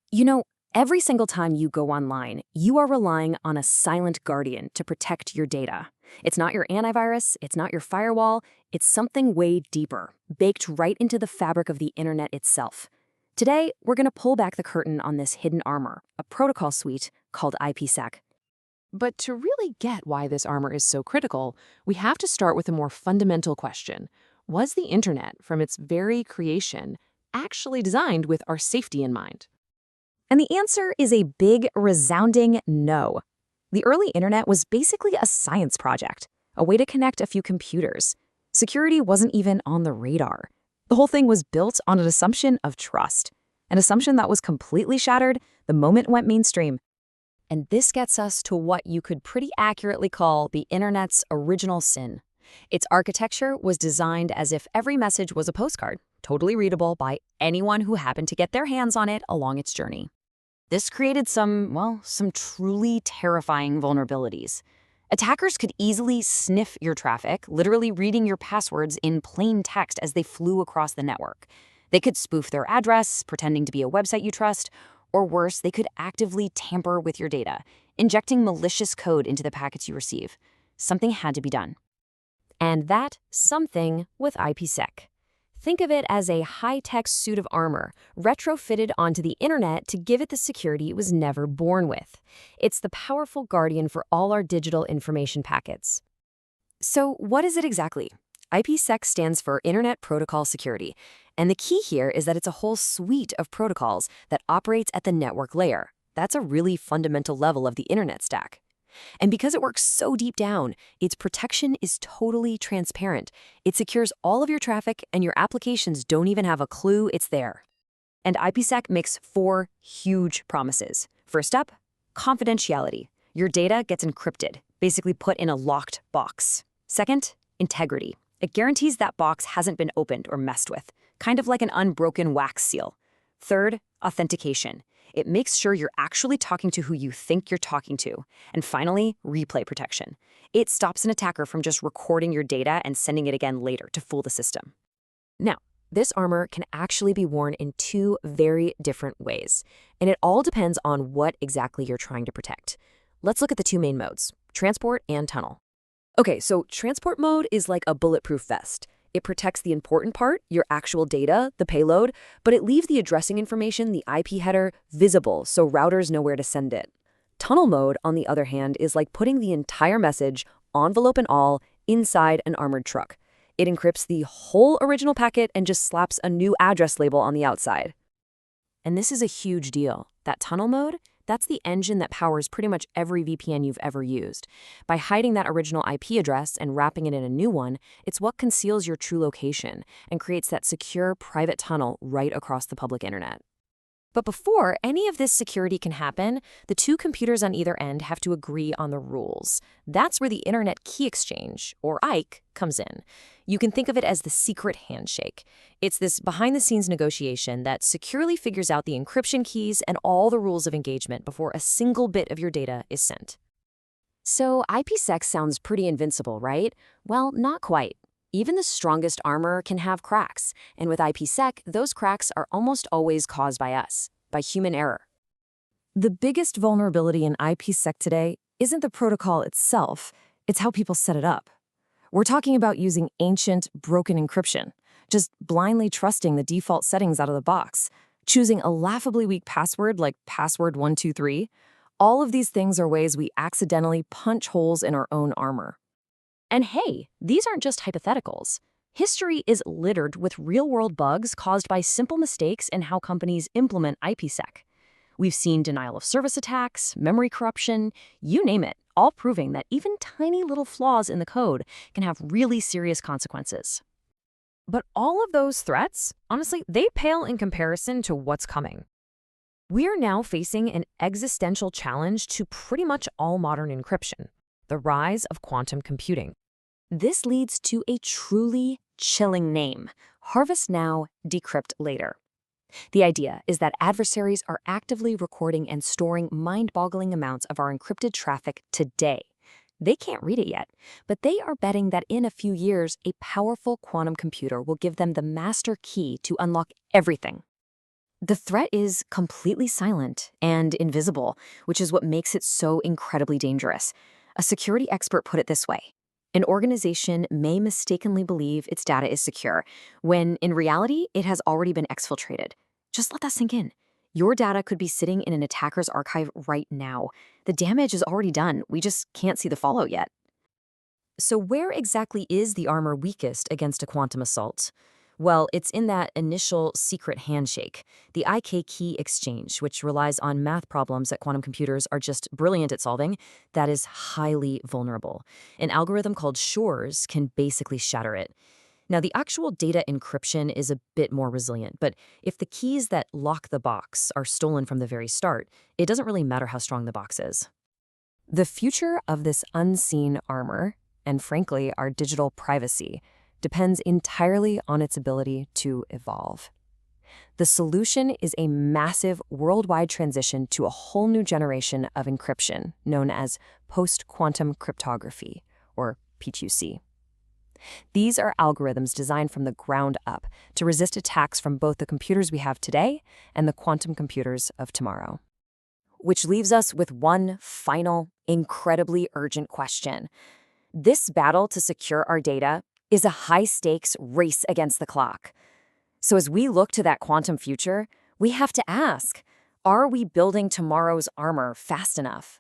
You know, every single time you go online, you are relying on a silent guardian to protect your data. It's not your antivirus, it's not your firewall, it's something way deeper, baked right into the fabric of the internet itself. Today, we're going to pull back the curtain on this hidden armor, a protocol suite called IPsec. But to really get why this armor is so critical, we have to start with a more fundamental question. Was the internet, from its very creation, actually designed with our safety in mind? And the answer is a big, resounding no. The early internet was basically a science project, a way to connect a few computers. Security wasn't even on the radar. The whole thing was built on an assumption of trust, an assumption that was completely shattered the moment it went mainstream. And this gets us to what you could pretty accurately call the internet's original sin. Its architecture was designed as if every message was a postcard, totally readable by anyone who happened to get their hands on it along its journey. This created some truly terrifying vulnerabilities. Attackers could easily sniff your traffic, literally reading your passwords in plain text as they flew across the network. They could spoof their address, pretending to be a website you trust, or worse, they could actively tamper with your data, injecting malicious code into the packets you receive. Something had to be done. And that something with IPsec. Think of it as a high-tech suit of armor, retrofitted onto the internet to give it the security it was never born with. It's the powerful guardian for all our digital information packets. So what is it exactly? IPsec stands for Internet Protocol Security, and the key here is that it's a whole suite of protocols that operates at the network layer. That's a really fundamental level of the internet stack. And because it works so deep down, its protection is totally transparent. It secures all of your traffic, and your applications don't even have a clue it's there. And IPsec makes 4 huge promises. First up, confidentiality. Your data gets encrypted, basically put in a locked box. Second, integrity. It guarantees that box hasn't been opened or messed with, kind of like an unbroken wax seal. Third, authentication. It makes sure you're actually talking to who you think you're talking to. And finally, replay protection. It stops an attacker from just recording your data and sending it again later to fool the system. Now, this armor can actually be worn in 2 very different ways, and it all depends on what exactly you're trying to protect. Let's look at the 2 main modes, transport and tunnel. Okay, so transport mode is like a bulletproof vest. It protects the important part, your actual data, the payload, but it leaves the addressing information, the IP header, visible so routers know where to send it. Tunnel mode, on the other hand, is like putting the entire message, envelope and all, inside an armored truck. It encrypts the whole original packet and just slaps a new address label on the outside. And this is a huge deal. That tunnel mode, that's the engine that powers pretty much every VPN you've ever used. By hiding that original IP address and wrapping it in a new one, it's what conceals your true location and creates that secure private tunnel right across the public internet. But before any of this security can happen, the 2 computers on either end have to agree on the rules. That's where the Internet Key Exchange, or IKE, comes in. You can think of it as the secret handshake. It's this behind-the-scenes negotiation that securely figures out the encryption keys and all the rules of engagement before a single bit of your data is sent. So IPsec sounds pretty invincible, right? Well, not quite. Even the strongest armor can have cracks, and with IPsec, those cracks are almost always caused by us, by human error. The biggest vulnerability in IPsec today isn't the protocol itself, it's how people set it up. We're talking about using ancient, broken encryption, just blindly trusting the default settings out of the box, choosing a laughably weak password like password123. All of these things are ways we accidentally punch holes in our own armor. And hey, these aren't just hypotheticals. History is littered with real-world bugs caused by simple mistakes in how companies implement IPsec. We've seen denial of service attacks, memory corruption, you name it, all proving that even tiny little flaws in the code can have really serious consequences. But all of those threats, honestly, they pale in comparison to what's coming. We are now facing an existential challenge to pretty much all modern encryption: the rise of quantum computing. This leads to a truly chilling name: Harvest Now, Decrypt Later. The idea is that adversaries are actively recording and storing mind-boggling amounts of our encrypted traffic today. They can't read it yet, but they are betting that in a few years, a powerful quantum computer will give them the master key to unlock everything. The threat is completely silent and invisible, which is what makes it so incredibly dangerous. A security expert put it this way: an organization may mistakenly believe its data is secure, when in reality, it has already been exfiltrated. Just let that sink in. Your data could be sitting in an attacker's archive right now. The damage is already done. We just can't see the fallout yet. So where exactly is the armor weakest against a quantum assault? Well, it's in that initial secret handshake, the IK key exchange, which relies on math problems that quantum computers are just brilliant at solving, that is highly vulnerable. An algorithm called Shor's can basically shatter it. Now, the actual data encryption is a bit more resilient, but if the keys that lock the box are stolen from the very start, it doesn't really matter how strong the box is. The future of this unseen armor, and frankly, our digital privacy, depends entirely on its ability to evolve. The solution is a massive worldwide transition to a whole new generation of encryption known as post-quantum cryptography, or PQC. These are algorithms designed from the ground up to resist attacks from both the computers we have today and the quantum computers of tomorrow. Which leaves us with one final, incredibly urgent question. This battle to secure our data is a high-stakes race against the clock. So as we look to that quantum future, we have to ask, are we building tomorrow's armor fast enough?